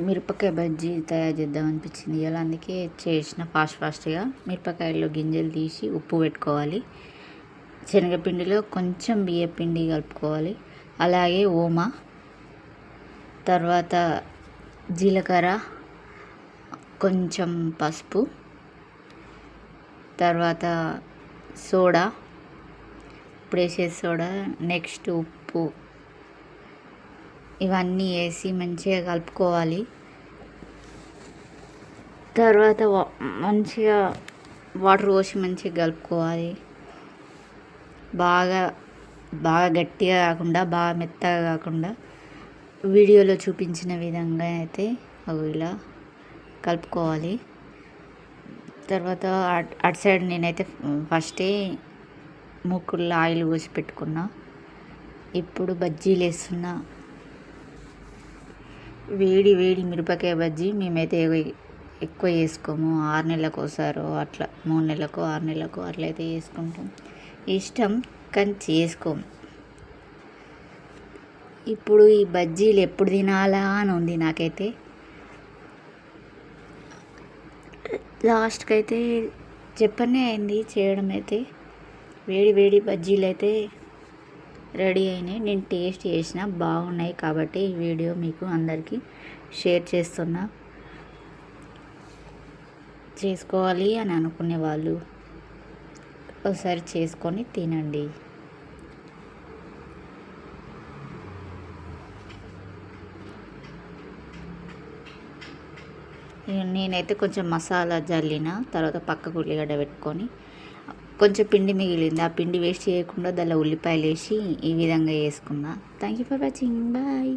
మిరపకాయ బజ్జీ తయారు చేద్దాం అనిపించింది ఇలా, అందుకే చేసిన ఫాస్ట్గా. మిరపకాయల్లో గింజలు తీసి ఉప్పు పెట్టుకోవాలి. శనగపిండిలో కొంచెం బియ్యపిండి కలుపుకోవాలి, అలాగే ఓమా, తర్వాత జీలకర్ర, కొంచెం పసుపు, తర్వాత సోడా, ఇప్పుడు వేసేది సోడా, నెక్స్ట్ ఉప్పు, ఇవన్నీ వేసి మంచిగా కలుపుకోవాలి. తర్వాత మంచిగా వాటర్ పోసి మంచిగా కలుపుకోవాలి. బాగా గట్టిగా కాకుండా బాగా మెత్తగా కాకుండా వీడియోలో చూపించిన విధంగా అయితే ఇలా కలుపుకోవాలి. తర్వాత అటు సైడ్ నేనైతే ఫస్టే మూకుల్లో ఆయిల్ పోసి పెట్టుకున్నా. ఇప్పుడు బజ్జీలు వేస్తున్నా. వేడి మిరపకాయ బజ్జీ మేమైతే ఎక్కువ చేసుకోము. 6 నెలలకు ఒకసారో అట్లా, 3 నెలలకు 6 నెలలకు అట్లయితే చేసుకుంటాం. ఇష్టం కానీ చేసుకోము. ఇప్పుడు ఈ బజ్జీలు ఎప్పుడు తినాలా అని ఉంది నాకైతే. లాస్ట్కి అయితే చెప్పనే అయింది చేయడం అయితే. వేడి బజ్జీలు అయితే రెడీ అయినాయి. నేను టేస్ట్ చేసిన బాగున్నాయి కాబట్టి ఈ వీడియో మీకు అందరికీ షేర్ చేస్తున్నా. చేసుకోవాలి అని అనుకునే వాళ్ళు ఒకసారి చేసుకొని తినండి. నేనైతే కొంచెం మసాలా జల్లిన తర్వాత పక్కకు ఉల్లిగడ్డ పెట్టుకొని, కొంచెం పిండి మిగిలింది, ఆ పిండి వేస్ట్ చేయకుండా దానిలో ఉల్లిపాయలు వేసి ఈ విధంగా వేసుకున్నా. Thank you for watching. Bye.